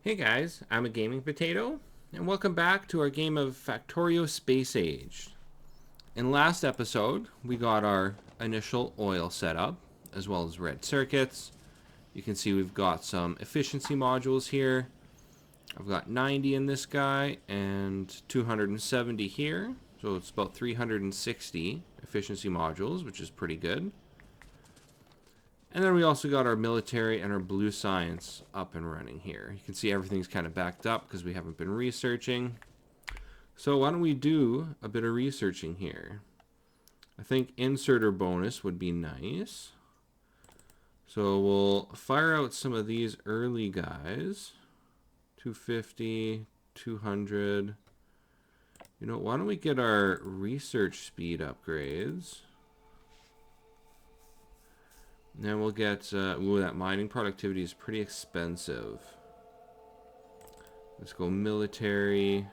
Hey guys, I'm a gaming potato, and welcome back to our game of Factorio Space Age. In last episode, we got our initial oil setup, as well as red circuits. You can see we've got some efficiency modules here. I've got 90 in this guy, and 270 here, so it's about 360 efficiency modules, which is pretty good. And then we also got our military and our blue science up and running here. You can see everything's kind of backed up because we haven't been researching. So why don't we do a bit of researching here? I think inserter bonus would be nice. So we'll fire out some of these early guys. 250, 200. You know, why don't we get our research speed upgrades? And then we'll get, ooh, that mining productivity is pretty expensive. Let's go military.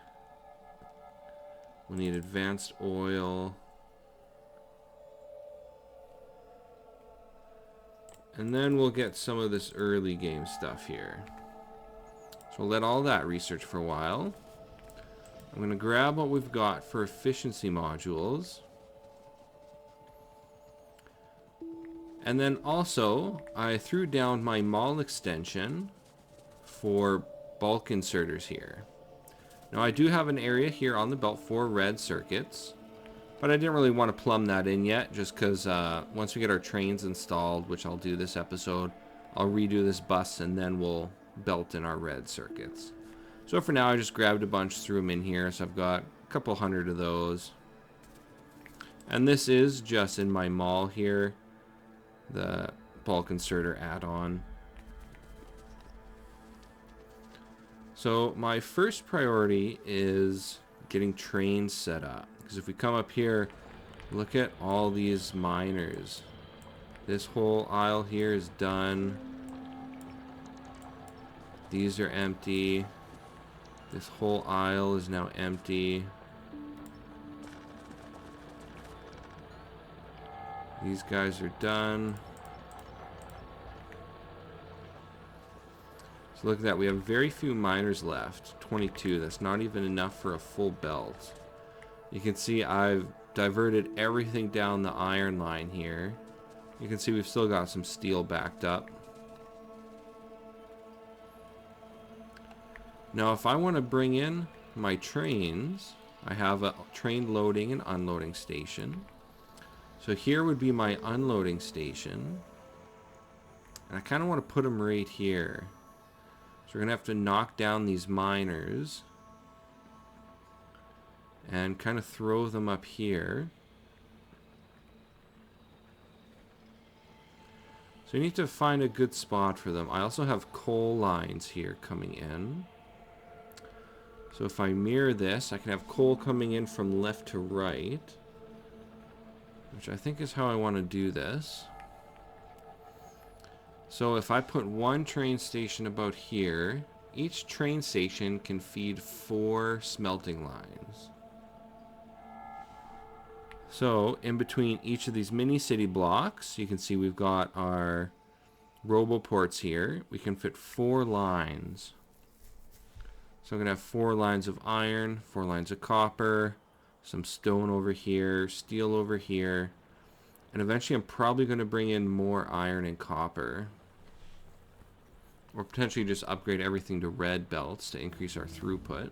We'll need advanced oil. And then we'll get some of this early game stuff here. So we'll let all that research for a while. I'm going to grab what we've got for efficiency modules. And then also, I threw down my mall extension for bulk inserters here. Now I do have an area here on the belt for red circuits, but I didn't really want to plumb that in yet, just because once we get our trains installed, which I'll do this episode, I'll redo this bus and then we'll belt in our red circuits. So for now, I just grabbed a bunch, threw them in here, so I've got a couple hundred of those. And this is just in my mall here, the bulk inserter add-on. So my first priority is getting trains set up. Because if we come up here, look at all these miners. This whole aisle here is done. These are empty. This whole aisle is now empty. These guys are done. So look at that, we have very few miners left. 22, that's not even enough for a full belt. You can see I've diverted everything down the iron line here. You can see we've still got some steel backed up. Now if I want to bring in my trains, I have a train loading and unloading station. So here would be my unloading station. And I kind of want to put them right here. So we're going to have to knock down these miners and kind of throw them up here. So you need to find a good spot for them. I also have coal lines here coming in. So if I mirror this, I can have coal coming in from left to right, which I think is how I want to do this. So if I put one train station about here, each train station can feed 4 smelting lines. So in between each of these mini city blocks, you can see we've got our roboports here. We can fit 4 lines. So I'm going to have 4 lines of iron, 4 lines of copper, some stone over here, steel over here. And eventually I'm probably going to bring in more iron and copper. Or potentially just upgrade everything to red belts to increase our throughput.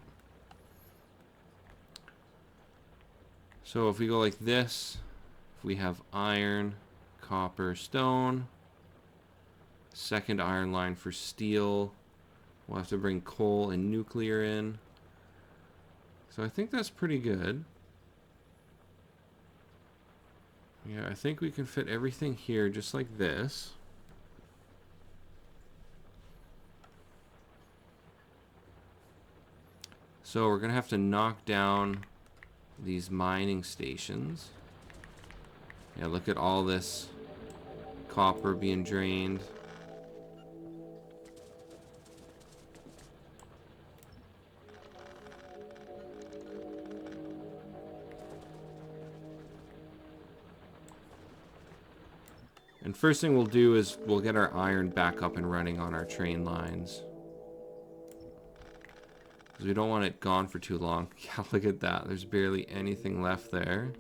So if we go like this, if we have iron, copper, stone, second iron line for steel, we'll have to bring coal and nuclear in. So I think that's pretty good. Yeah, I think we can fit everything here just like this. So we're going to have to knock down these mining stations. Yeah, look at all this copper being drained. And first thing we'll do is we'll get our iron back up and running on our train lines. because we don't want it gone for too long. Yeah, look at that. There's barely anything left there.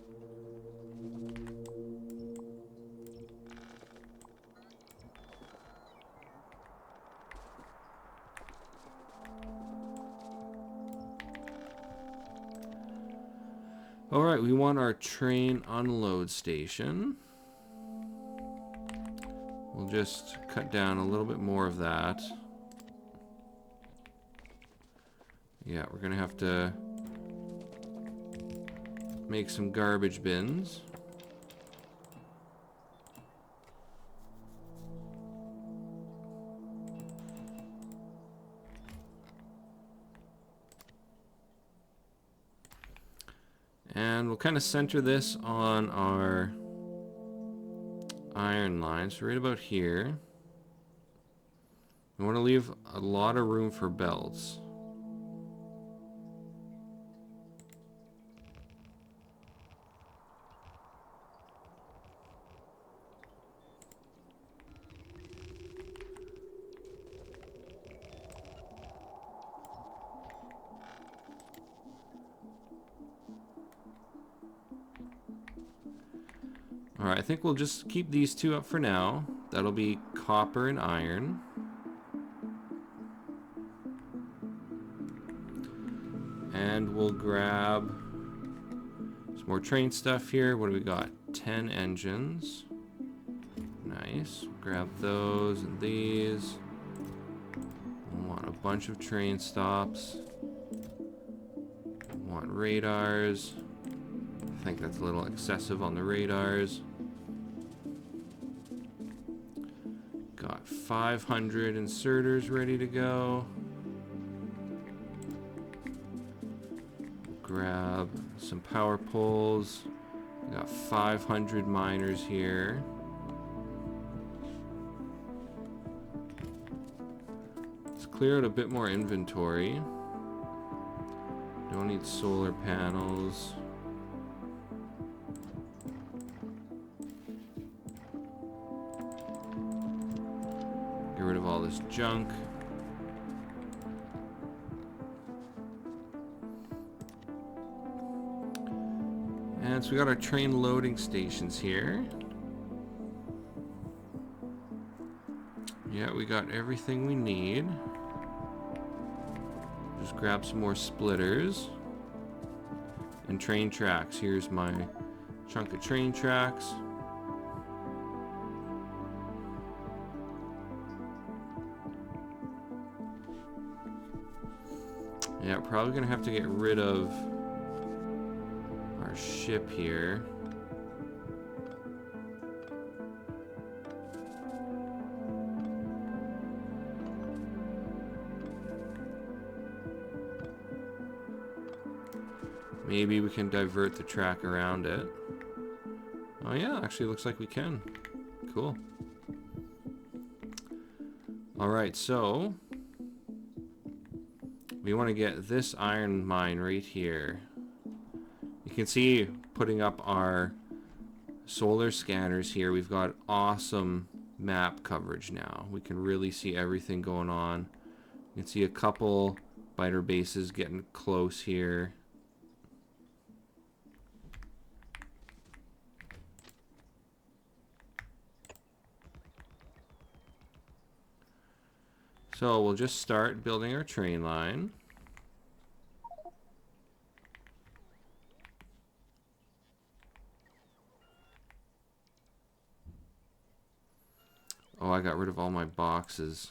Alright, we want our train unload station. We'll just cut down a little bit more of that. Yeah, we're gonna have to make some garbage bins. And we'll kind of center this on our iron line. So right about here. We want to leave a lot of room for belts. Alright, I think we'll just keep these two up for now. That'll be copper and iron. And we'll grab some more train stuff here. What do we got? 10 engines. Nice. Grab those and these. We want a bunch of train stops. We want radars. I think that's a little excessive on the radars. Got 500 inserters ready to go. Grab some power poles. We got 500 miners here. Let's clear out a bit more inventory. Don't need solar panels. Get rid of all this junk. And so we got our train loading stations here. Yeah, we got everything we need. Just grab some more splitters. And train tracks. Here's my chunk of train tracks. Yeah, probably gonna have to get rid of our ship here. Maybe we can divert the track around it. Oh yeah, actually looks like we can. Cool. Alright, so we want to get this iron mine right here. You can see putting up our solar scanners here, we've got awesome map coverage now. We can really see everything going on. You can see a couple biter bases getting close here. So we'll just start building our train line. Oh, I got rid of all my boxes.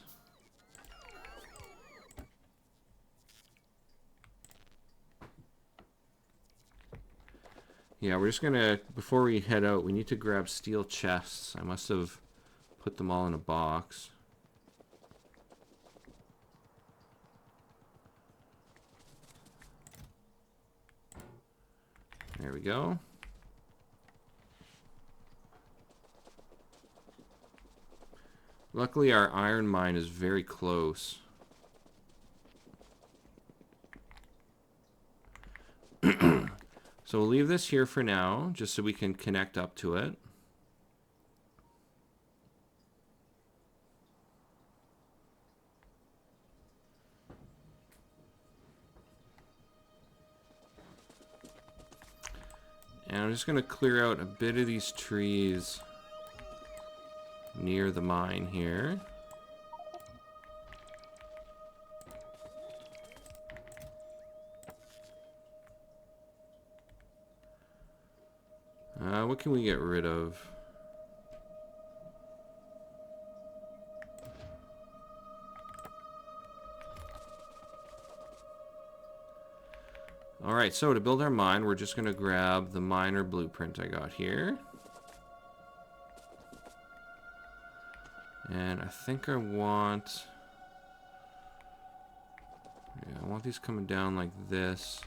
Yeah, we're just gonna, before we head out, we need to grab steel chests. I must have put them all in a box. There we go. Luckily, our iron mine is very close. So we'll leave this here for now, just so we can connect up to it. And I'm just going to clear out a bit of these trees near the mine here. What can we get rid of? Alright, so to build our mine, we're just going to grab the miner blueprint I got here. And I think I want... yeah, I want these coming down like this.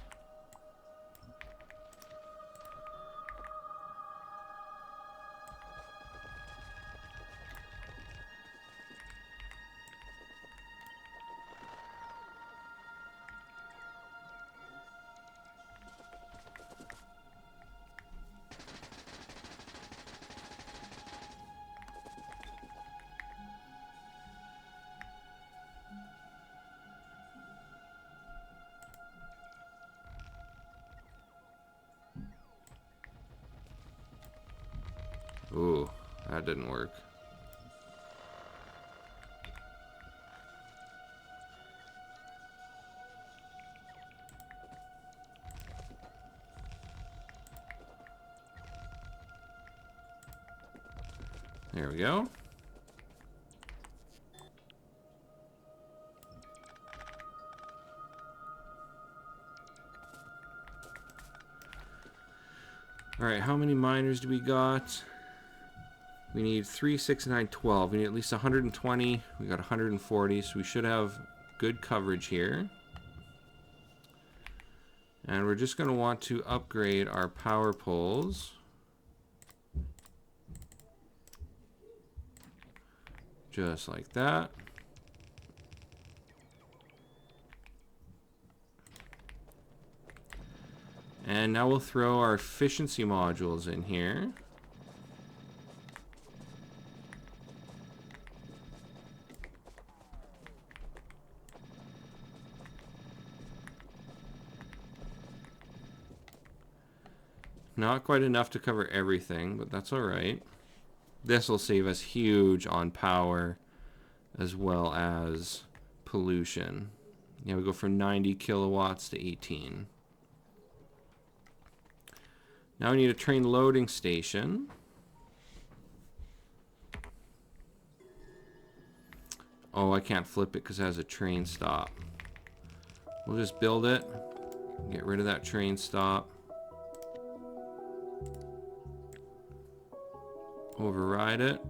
Ooh, that didn't work. There we go. Alright, how many miners do we got? We need 3, 6, 9, 12. We need at least 120. We got 140, so we should have good coverage here. And we're just going to want to upgrade our power poles. Just like that. And now we'll throw our efficiency modules in here. Not quite enough to cover everything, but that's all right. This will save us huge on power as well as pollution. Yeah, we go from 90 kilowatts to 18. Now we need a train loading station. Oh, I can't flip it because it has a train stop. We'll just build it. Get rid of that train stop. Override it.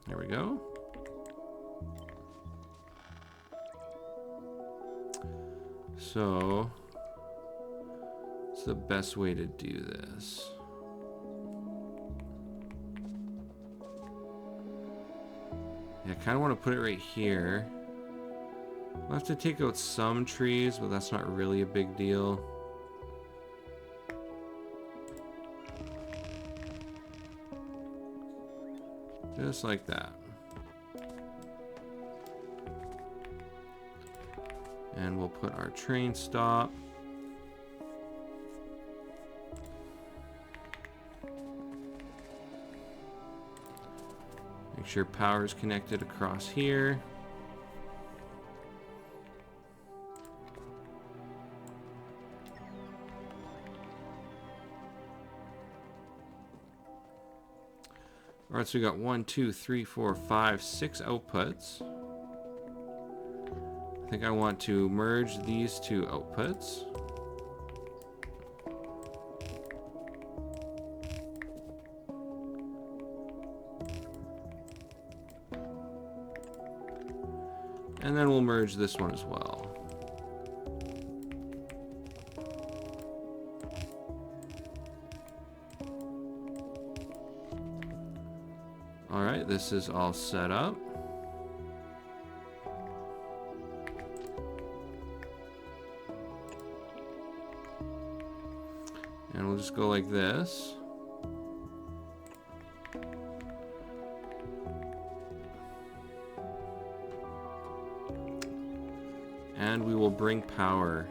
There we go. So, what's the best way to do this? Yeah, I kind of want to put it right here. We'll have to take out some trees, but that's not really a big deal. Just like that. And we'll put our train stop. Make sure power is connected across here. Alright, so we got 1, 2, 3, 4, 5, 6 outputs. I think I want to merge these two outputs. And then we'll merge this one as well. Alright, this is all set up. And we'll just go like this. And we will bring power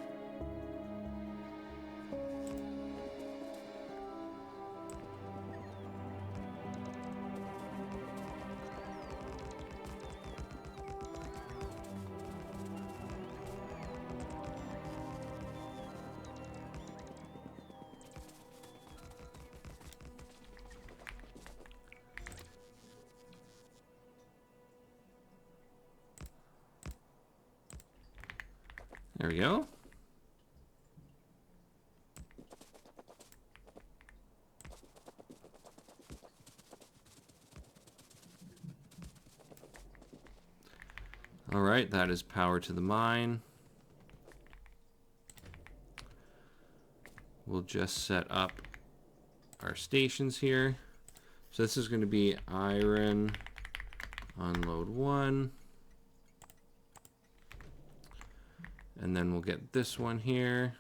There we go. All right, that is power to the mine. We'll just set up our stations here. So this is going to be iron unload 1. And then we'll get this one here.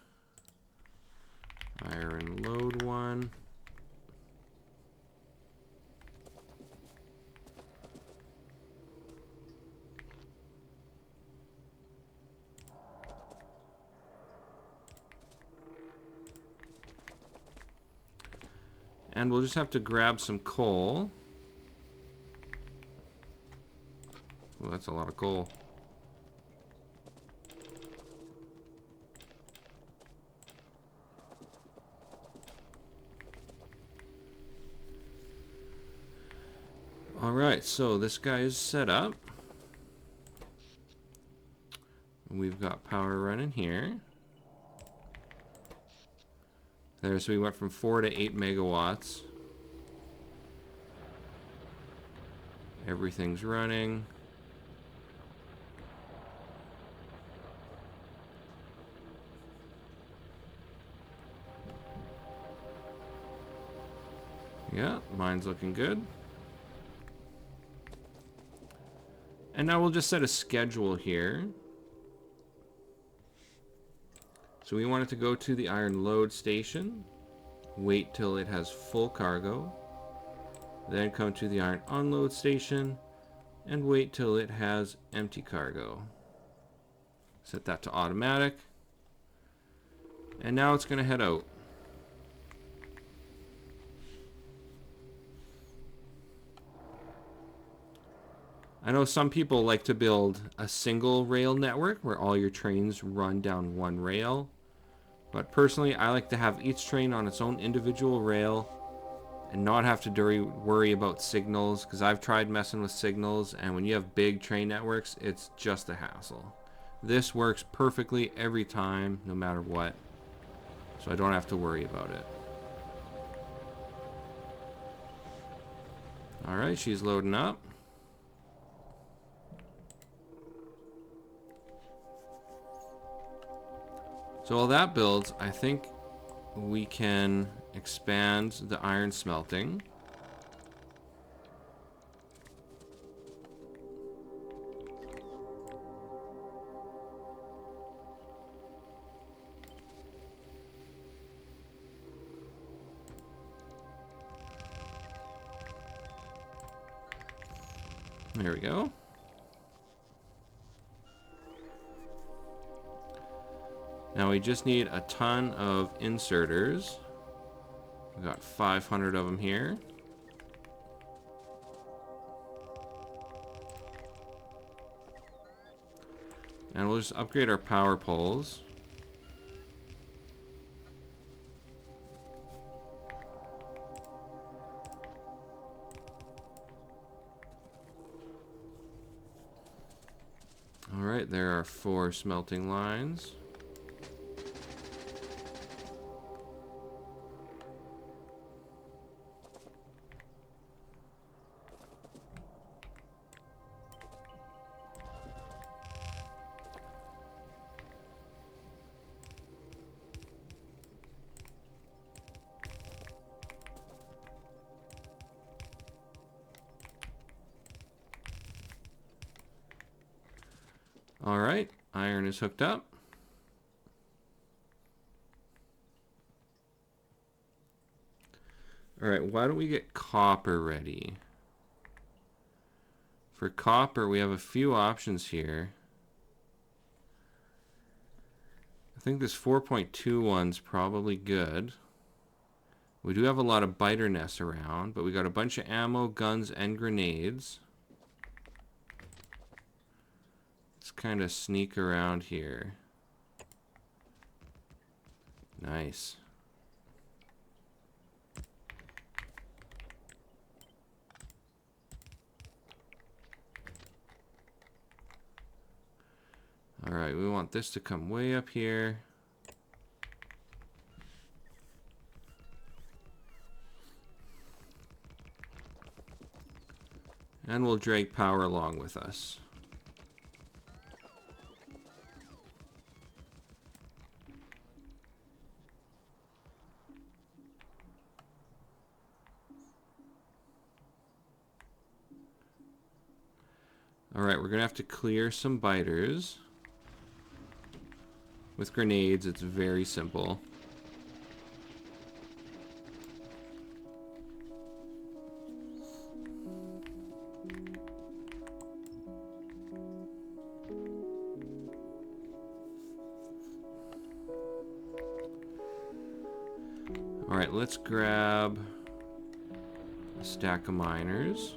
Iron load 1. And we'll just have to grab some coal. Well, that's a lot of coal. All right, so this guy is set up. We've got power running here. There, so we went from 4 to 8 megawatts. Everything's running. Yeah, mine's looking good. And now we'll just set a schedule here. So we want it to go to the iron load station, wait till it has full cargo, then come to the iron unload station, and wait till it has empty cargo. Set that to automatic. And now it's going to head out. I know some people like to build a single rail network where all your trains run down one rail. But personally, I like to have each train on its own individual rail and not have to worry about signals, because I've tried messing with signals, and when you have big train networks, it's just a hassle. This works perfectly every time, no matter what, so I don't have to worry about it. All right, she's loading up. So while that builds, I think we can expand the iron smelting. There we go. Now we just need a ton of inserters. We've got 500 of them here. And we'll just upgrade our power poles. All right, there are 4 smelting lines. All right, iron is hooked up. All right, why don't we get copper ready? For copper, we have a few options here. I think this 4.2 one's probably good. We do have a lot of biter nests around, but we got a bunch of ammo, guns, and grenades. Let's kind of sneak around here. Nice. All right, we want this to come way up here. And we'll drag power along with us. All right, we're going to have to clear some biters. With grenades, it's very simple. All right, let's grab a stack of miners.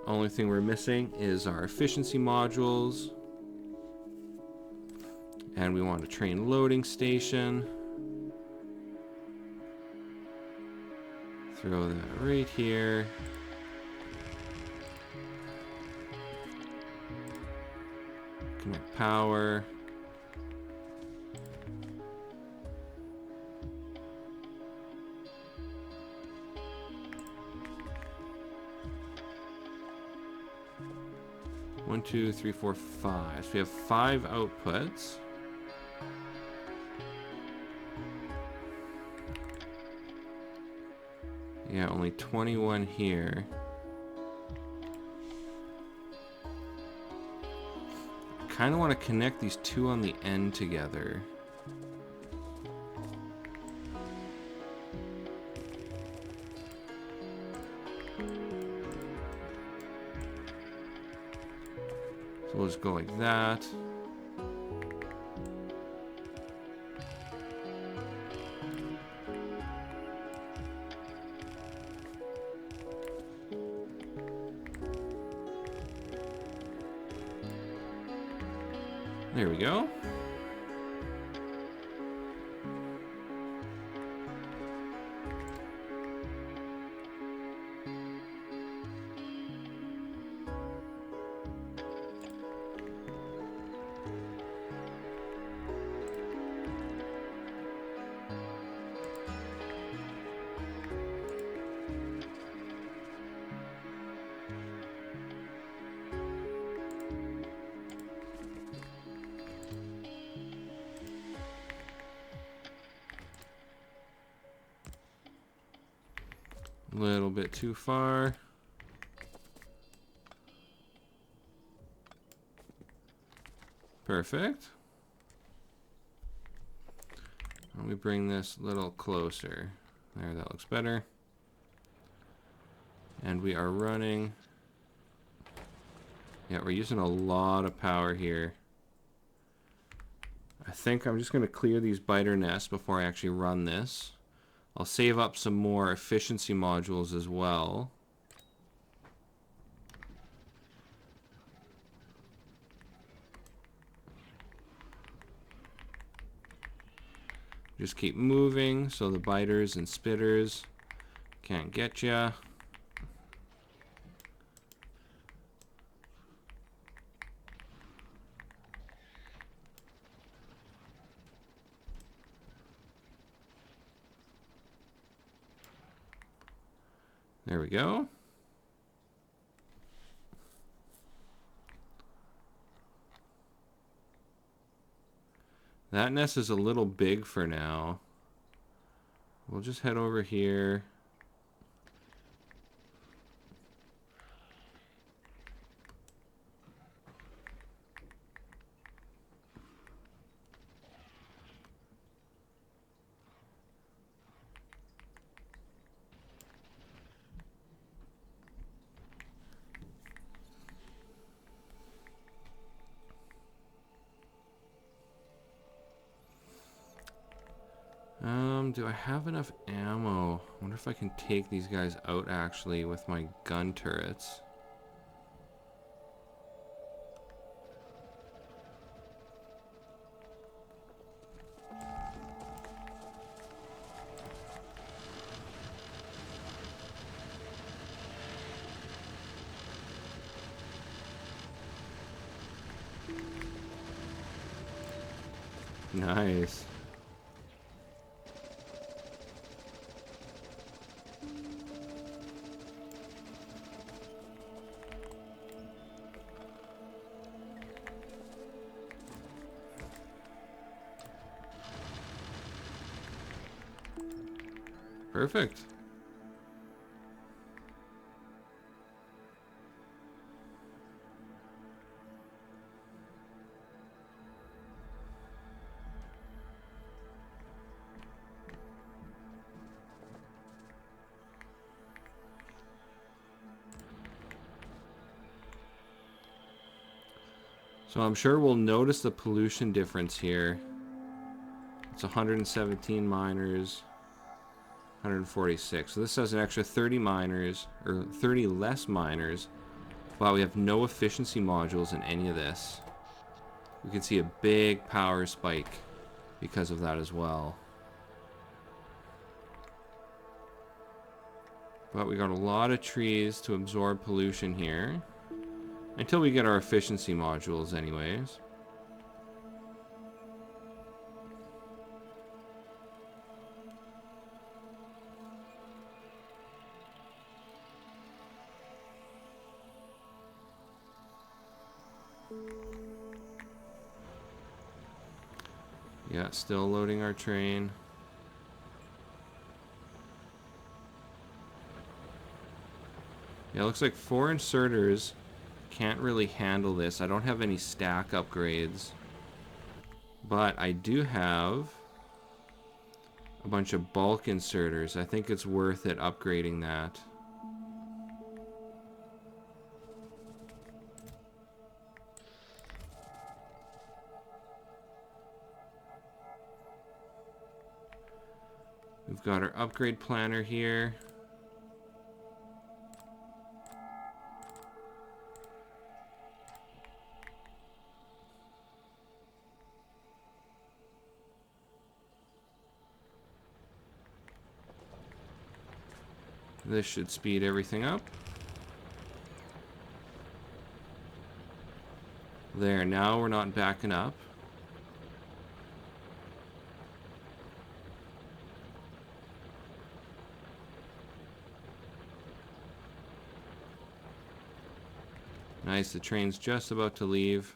Only thing we're missing is our efficiency modules. And we want a train loading station. Throw that right here. Connect power. One, two, three, four, five. So we have 5 outputs. Yeah, only 21 here. I kind of want to connect these two on the end together. So we'll just go like that. There we go. A little bit too far. Perfect. Let me bring this a little closer. There, that looks better. And we are running. Yeah, we're using a lot of power here. I think I'm just going to clear these biter nests before I actually run this. I'll save up some more efficiency modules as well. Just keep moving so the biters and spitters can't get ya. There we go. That nest is a little big for now. We'll just head over here. Do I have enough ammo? I wonder if I can take these guys out actually with my gun turrets. Nice. Perfect. So I'm sure we'll notice the pollution difference here. It's 117 miners, 146. So this has an extra 30 miners, or 30 less miners. Wow, we have no efficiency modules in any of this. We can see a big power spike because of that as well. But we got a lot of trees to absorb pollution here. Until we get our efficiency modules anyways. Yeah, still loading our train. Yeah, it looks like 4 inserters can't really handle this. I don't have any stack upgrades. But I do have a bunch of bulk inserters. I think it's worth it upgrading that. We've got our upgrade planner here. This should speed everything up. There, now we're not backing up. Nice, the train's just about to leave.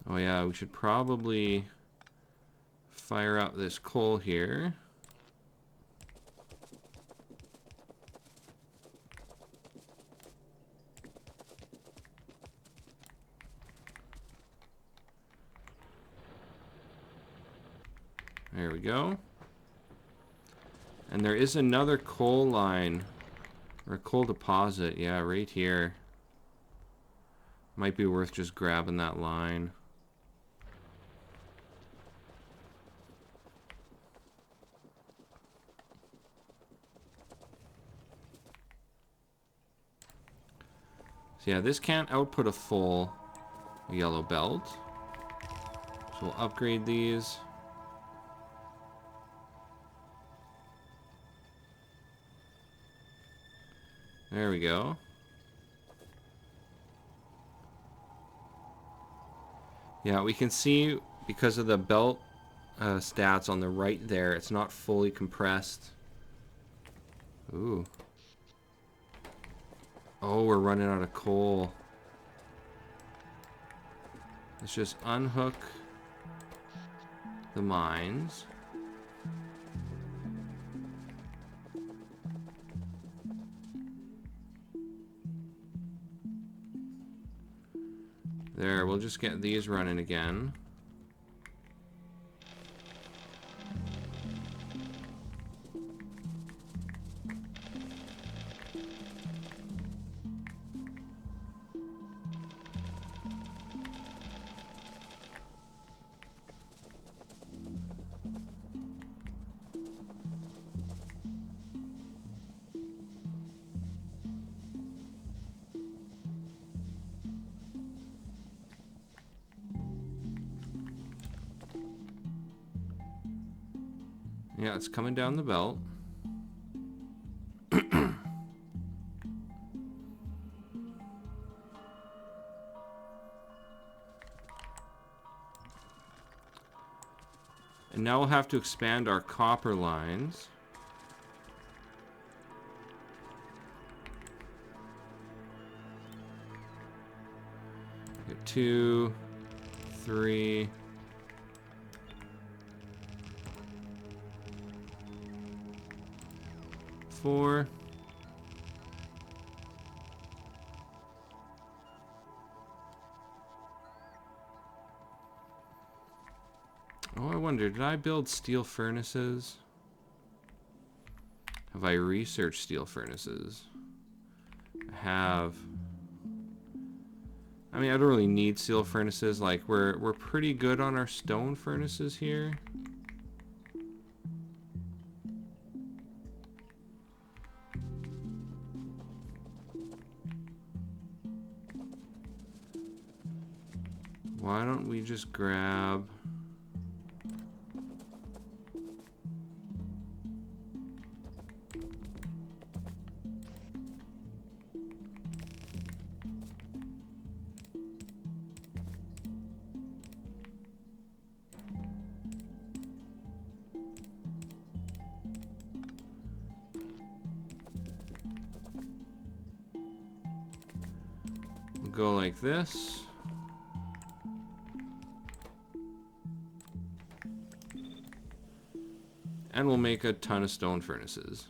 Oh yeah, we should probably fire up this coal here. There we go. And there is another coal line, or a coal deposit, yeah, right here. Might be worth just grabbing that line. So yeah, this can't output a full yellow belt. So we'll upgrade these. There we go. Yeah, we can see because of the belt stats on the right there, it's not fully compressed. Ooh. Oh, we're running out of coal. Let's just unhook the mines. There, we'll just get these running again. Yeah, it's coming down the belt. And now we'll have to expand our copper lines. Get 2, 3. 4. Oh, I wonder, did I build steel furnaces? Have I researched steel furnaces? I have. I mean, I don't really need steel furnaces. Like, we're pretty good on our stone furnaces here. Why don't we just grab... We'll go like this. And we'll make a ton of stone furnaces.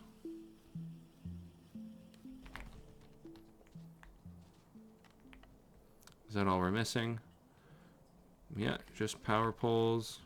Is that all we're missing? Yeah, just power poles.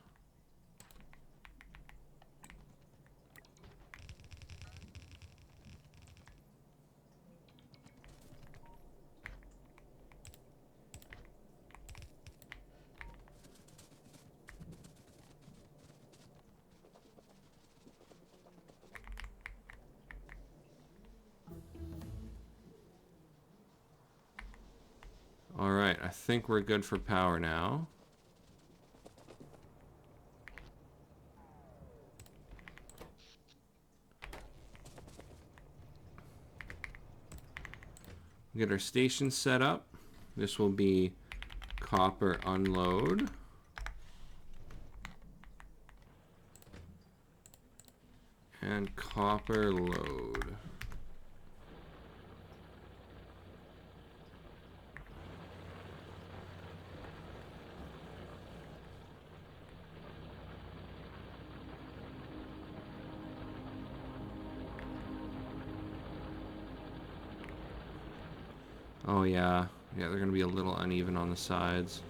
Alright, I think we're good for power now. Get our station set up. This will be copper unload. And copper load. Oh yeah, they're gonna be a little uneven on the sides.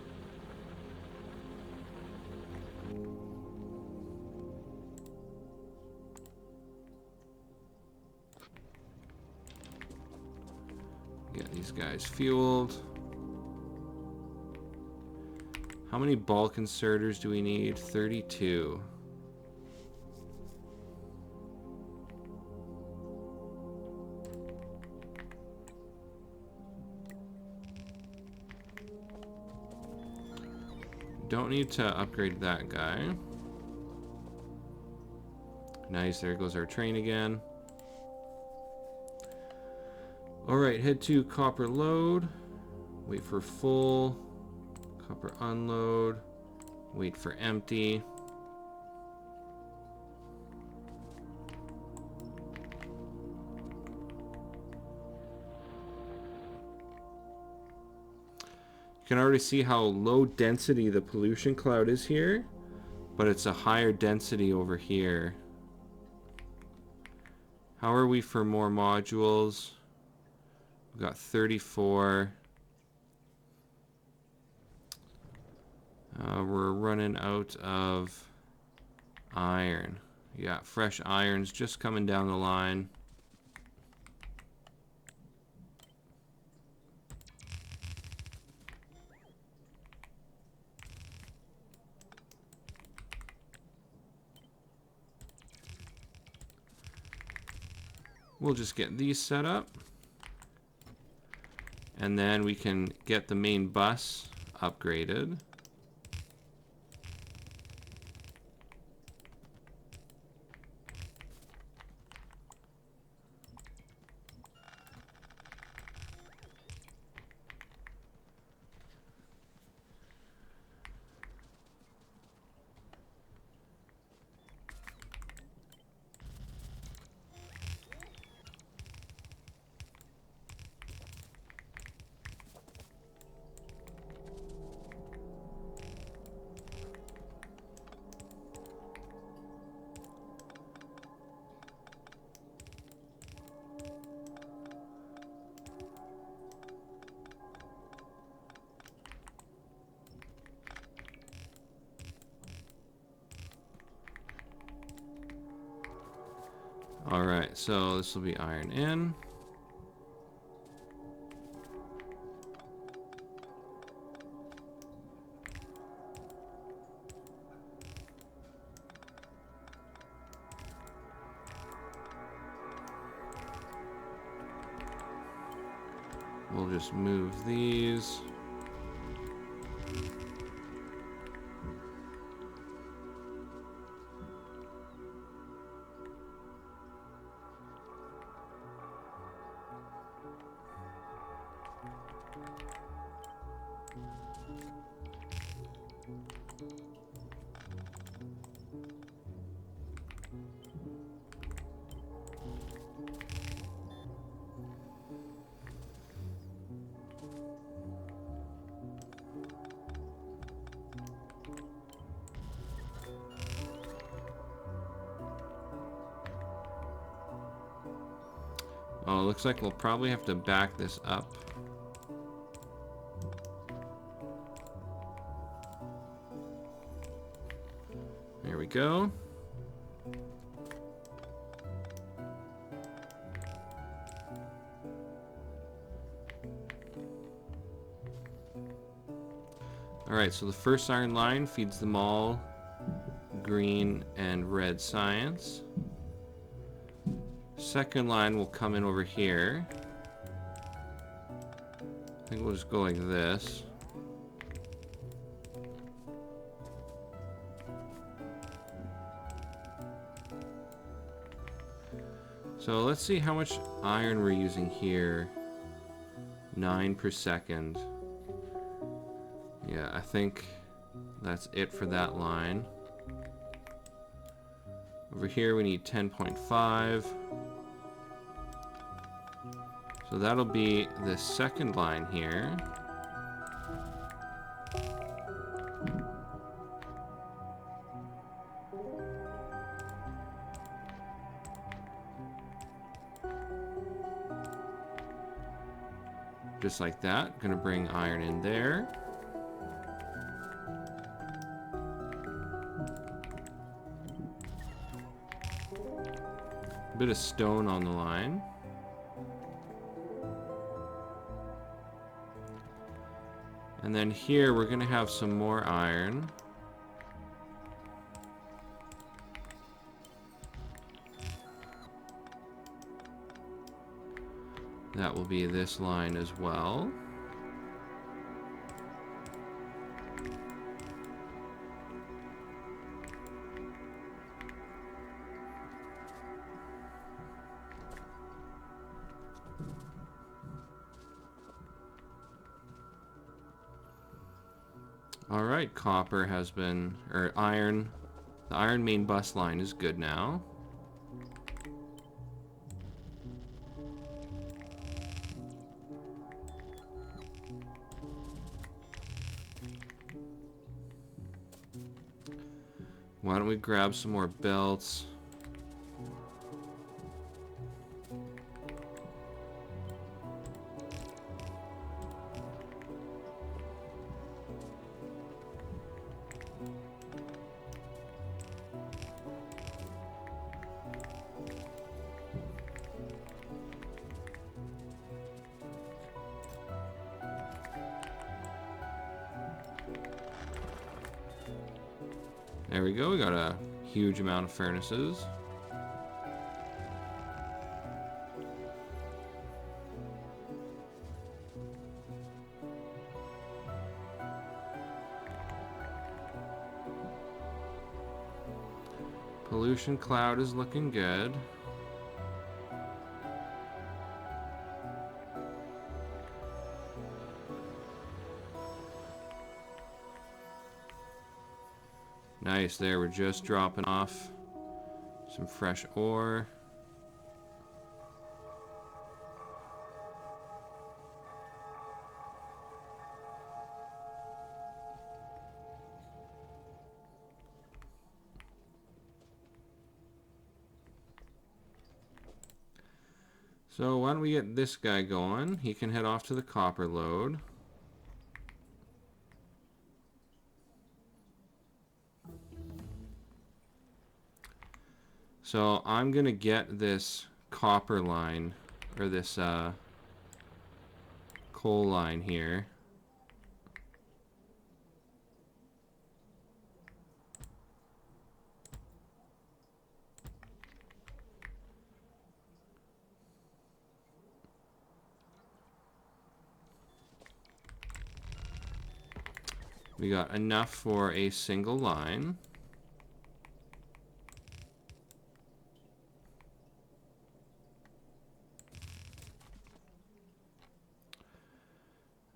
Get these guys fueled. How many bulk inserters do we need? 32. Don't need to upgrade that guy. Nice, there goes our train again. Alright, head to copper load. Wait for full. Copper unload. Wait for empty. You can already see how low density the pollution cloud is here, but it's a higher density over here. How are we for more modules? We've got 34. We're running out of iron. Yeah, fresh iron's just coming down the line. We'll just get these set up. And then we can get the main bus upgraded. Alright, so this will be iron in. We'll just move these. Oh, looks like we'll probably have to back this up. There we go. Alright, so the first iron line feeds them all green and red science. Second line will come in over here. I think we'll just go like this. So let's see how much iron we're using here. 9 per second. Yeah, I think that's it for that line. Over here we need 10.5. So that'll be the second line here. Just like that. Gonna bring iron in there. A bit of stone on the line. And then here we're gonna have some more iron. That will be this line as well. All right, copper has been, or iron, the iron main bus line is good now. Why don't we grab some more belts? There we go, we got a huge amount of furnaces. Pollution cloud is looking good. Nice, there, we're just dropping off some fresh ore. So why don't we get this guy going? He can head off to the copper lode. So I'm gonna get this copper line, or this coal line here. We got enough for a single line.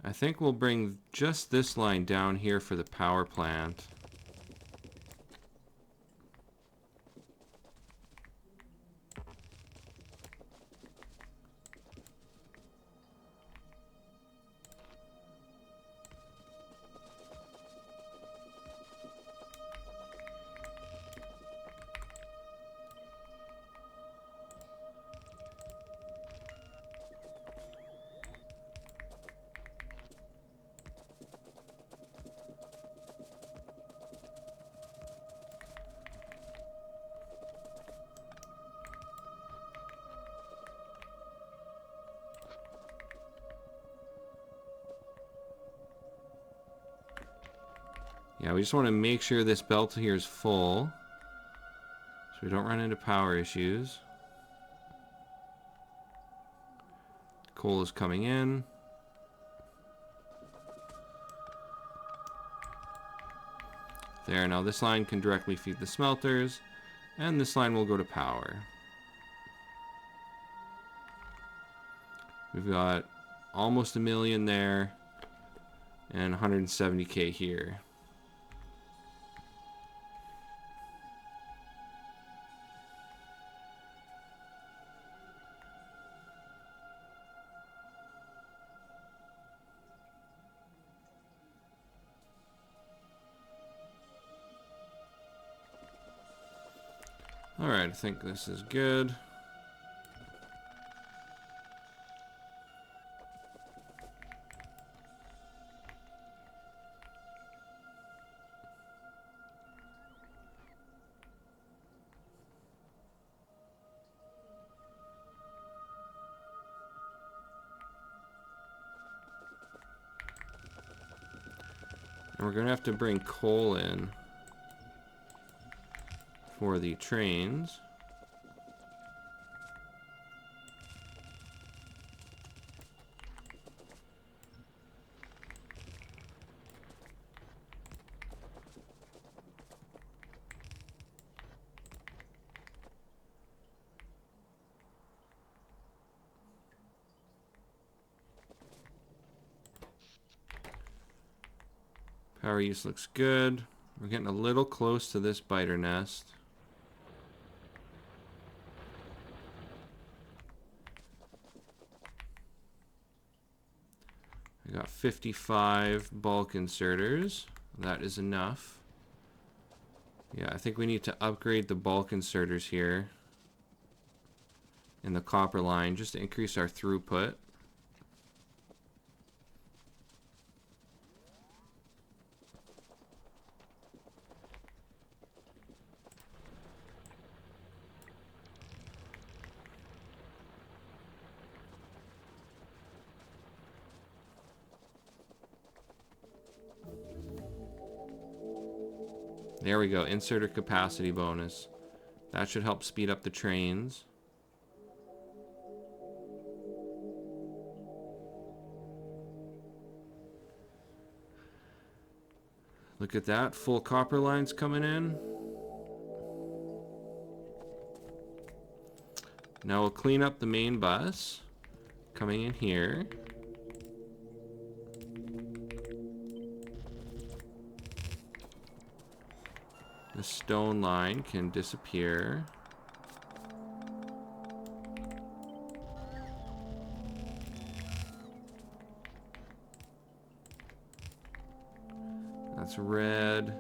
I think we'll bring just this line down here for the power plant. Yeah, we just want to make sure this belt here is full, so we don't run into power issues. Coal is coming in. There, now this line can directly feed the smelters, and this line will go to power. We've got almost 1 million there, and 170K here. Alright, I think this is good. And we're going to have to bring coal in for the trains. Power use looks good. We're getting a little close to this biter nest. I got 55 bulk inserters. That is enough. Yeah, I think we need to upgrade the bulk inserters here in the copper line just to increase our throughput. There we go, inserter capacity bonus. That should help speed up the trains. Look at that, full copper lines coming in. Now we'll clean up the main bus, coming in here. The stone line can disappear. That's red.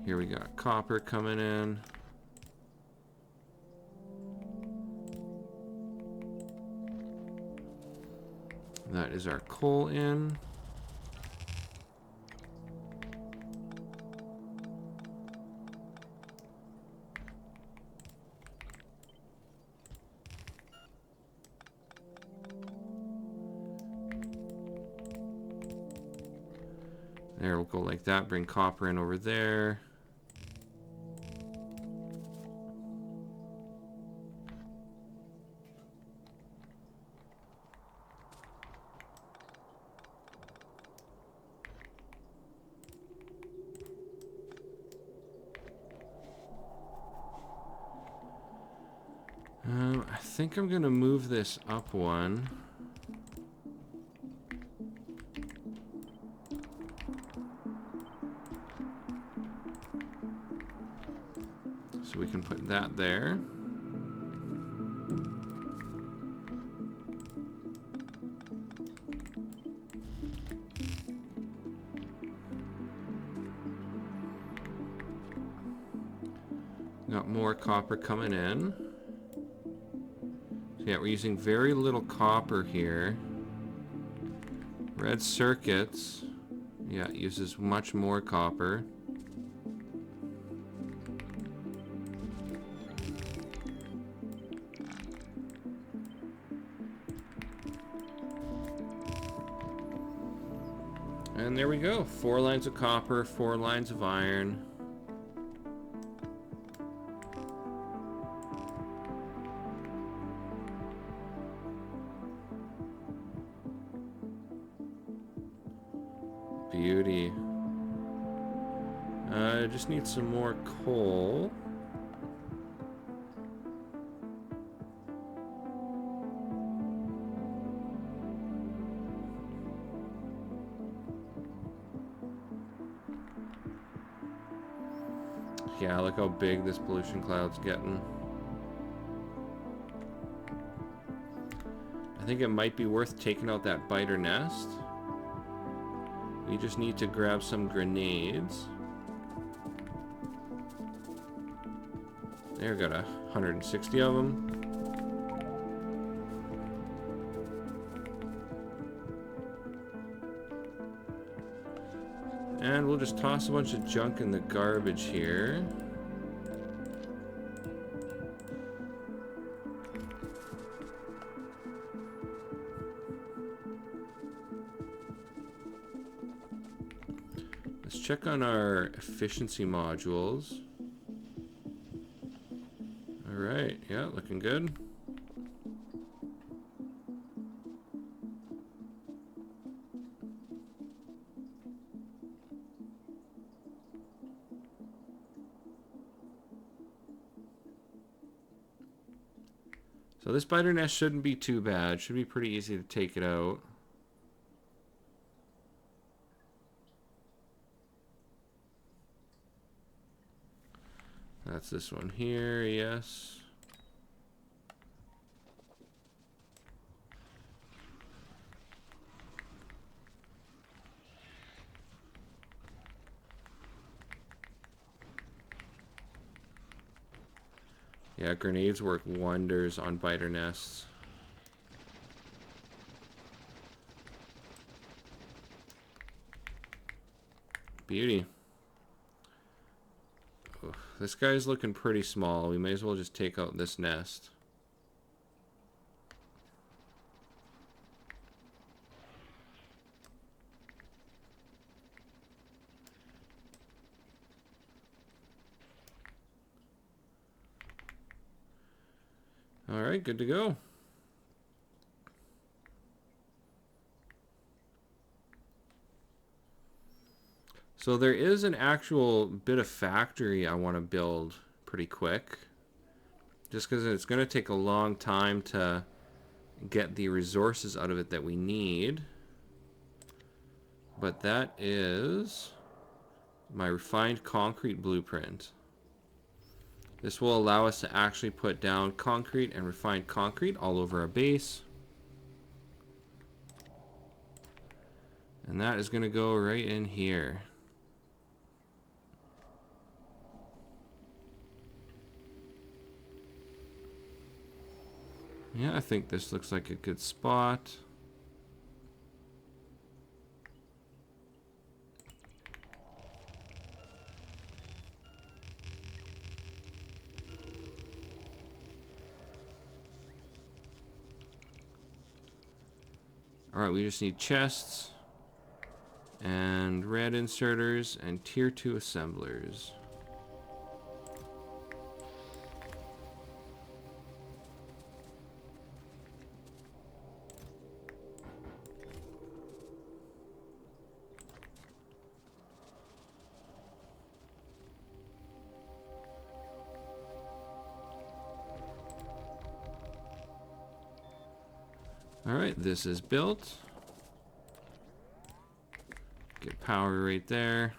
Here we got copper coming in. That is our coal in. There, we'll go like that. Bring copper in over there. I think I'm going to move this up one. So we can put that there. Got more copper coming in. So yeah, we're using very little copper here. Red circuits. Yeah, it uses much more copper. And there we go. 4 lines of copper, 4 lines of iron. Beauty. I just need some more coal. Yeah, look how big this pollution cloud's getting. I think it might be worth taking out that biter nest. We just need to grab some grenades. There, got 160 of them. And we'll just toss a bunch of junk in the garbage here. Let's check on our efficiency modules. Alright, yeah, looking good. So this biter nest shouldn't be too bad. Should be pretty easy to take it out. That's this one here, yes. Yeah, grenades work wonders on biter nests. Beauty. Ugh, this guy's looking pretty small. We may as well just take out this nest. Alright, good to go. So there is an actual bit of factory I want to build pretty quick. Just because it's going to take a long time to get the resources out of it that we need. But that is my refined concrete blueprint. This will allow us to actually put down concrete and refined concrete all over our base. And that is going to go right in here. Yeah, I think this looks like a good spot. Alright, we just need chests. And red inserters and tier 2 assemblers. Alright, this is built. Get power right there.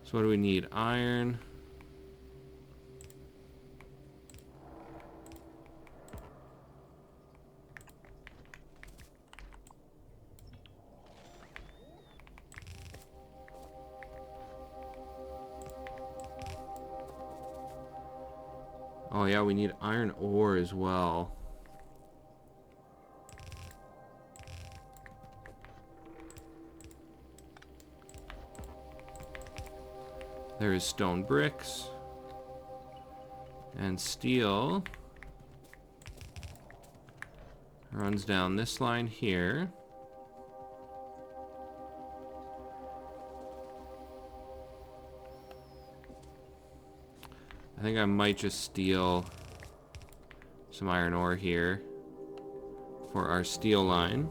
So what do we need? Iron. Oh yeah, we need iron ore as well. There is stone bricks. And steel runs down this line here. I think I might just steal some iron ore here for our steel line.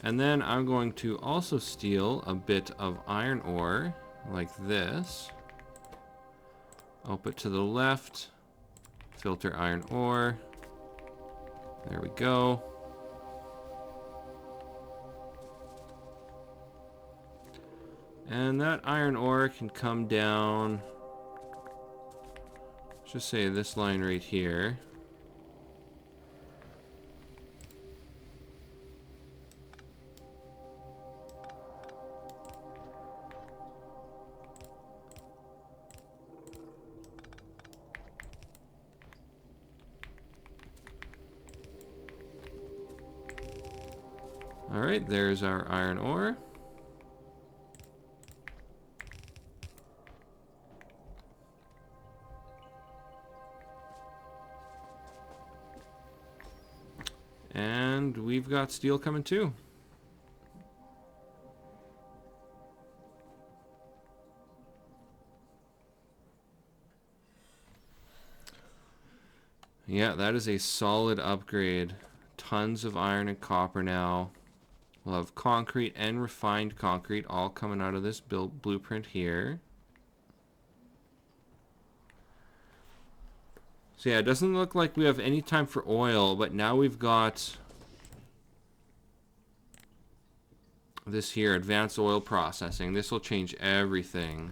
And then I'm going to also steal a bit of iron ore, like this. Up it to the left. Filter iron ore. There we go. And that iron ore can come down, let's just say this line right here. All right, there's our iron ore. And we've got steel coming too. Yeah, that is a solid upgrade. Tons of iron and copper now. We'll have concrete and refined concrete all coming out of this build blueprint here. So yeah, it doesn't look like we have any time for oil, but now we've got this here, advanced oil processing. This will change everything.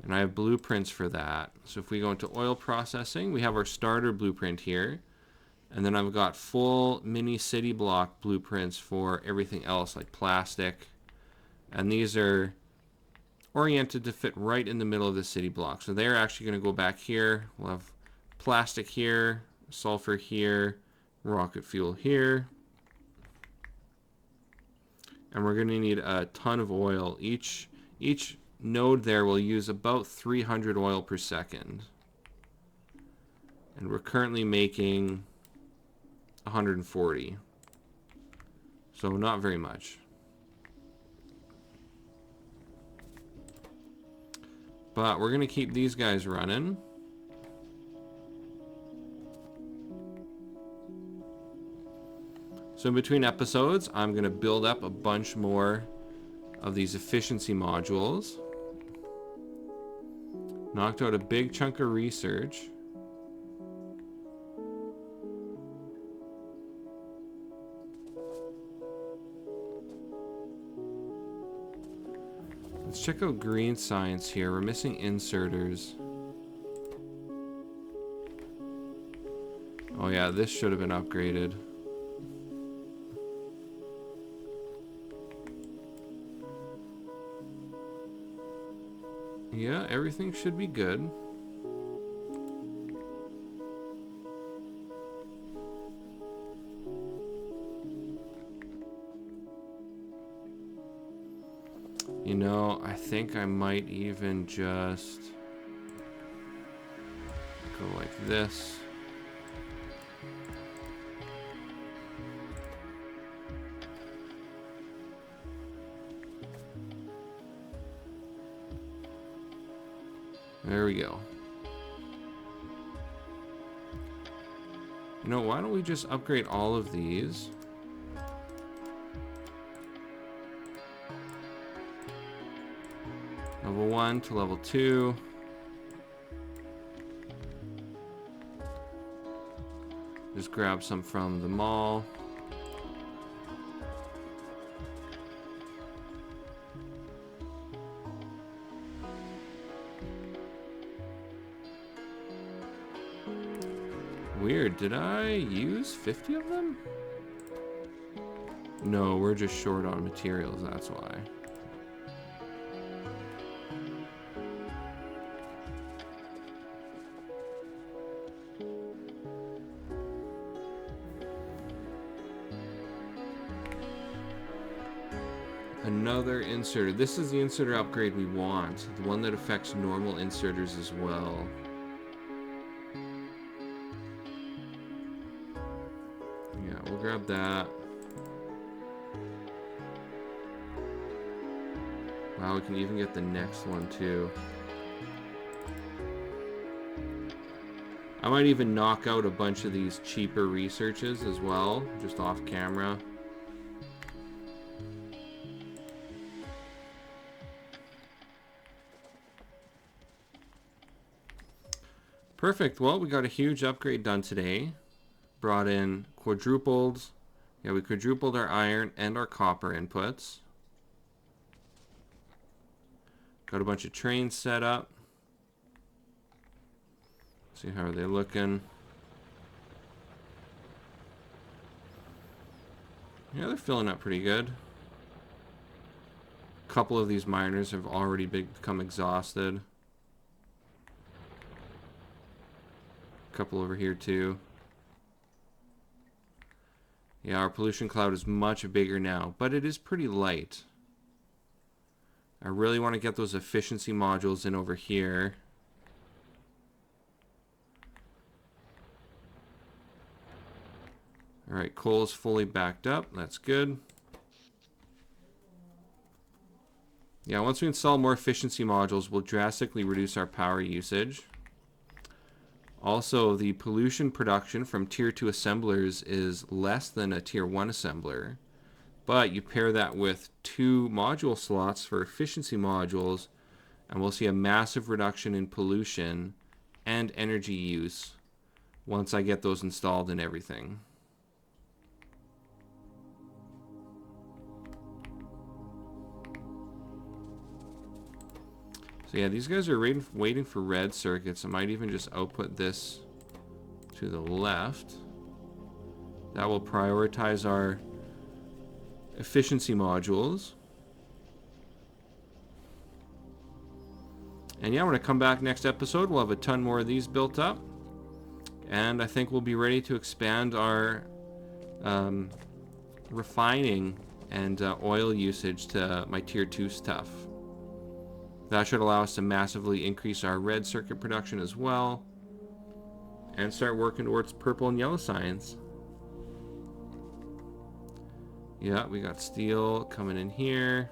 And I have blueprints for that. So if we go into oil processing, we have our starter blueprint here. And then I've got full mini city block blueprints for everything else, like plastic. And these are oriented to fit right in the middle of the city block. So they're actually going to go back here. We'll have plastic here, sulfur here, rocket fuel here. And we're going to need a ton of oil. Each node there will use about 300 oil per second. And we're currently making 140. So not very much. But we're going to keep these guys running. So in between episodes, I'm going to build up a bunch more of these efficiency modules. Knocked out a big chunk of research. Let's check out green science here. We're missing inserters. Oh yeah, this should have been upgraded. Yeah, everything should be good. You know, I think I might even just go like this. There we go. You know, why don't we just upgrade all of these? Level 1 to level 2. Just grab some from the mall. Weird, did I use 50 of them? No, we're just short on materials, that's why. Another inserter. This is the inserter upgrade we want. The one that affects normal inserters as well. Yeah, we'll grab that. Wow, we can even get the next one too. I might even knock out a bunch of these cheaper researches as well, just off camera. Perfect. Well, we got a huge upgrade done today. Brought in quadrupled. Yeah, we quadrupled our iron and our copper inputs. Got a bunch of trains set up. See how are they looking. Yeah, they're filling up pretty good. A couple of these miners have already become exhausted. A couple over here too. Yeah, our pollution cloud is much bigger now, but it is pretty light. I really want to get those efficiency modules in over here. Alright, coal is fully backed up. That's good. Yeah, once we install more efficiency modules, we'll drastically reduce our power usage. Also, the pollution production from Tier 2 assemblers is less than a Tier 1 assembler. But you pair that with 2 module slots for efficiency modules, and we'll see a massive reduction in pollution and energy use once I get those installed and everything. So yeah, these guys are waiting for red circuits. I might even just output this to the left. That will prioritize our efficiency modules. And yeah, when I come back next episode, we'll have a ton more of these built up. And I think we'll be ready to expand our refining and oil usage to my Tier 2 stuff. That should allow us to massively increase our red circuit production as well. And start working towards purple and yellow science. Yeah, we got steel coming in here.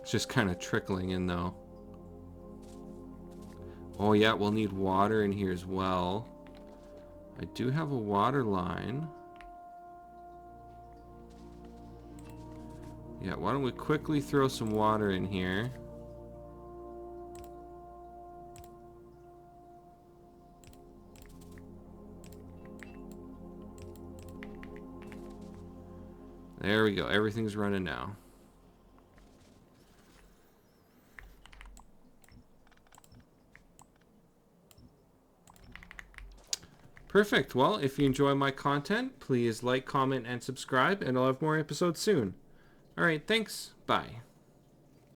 It's just kind of trickling in though. Oh yeah, we'll need water in here as well. I do have a water line. Yeah, why don't we quickly throw some water in here. There we go. Everything's running now. Perfect. Well, if you enjoy my content, please like, comment, and subscribe, and I'll have more episodes soon. All right, thanks. Bye.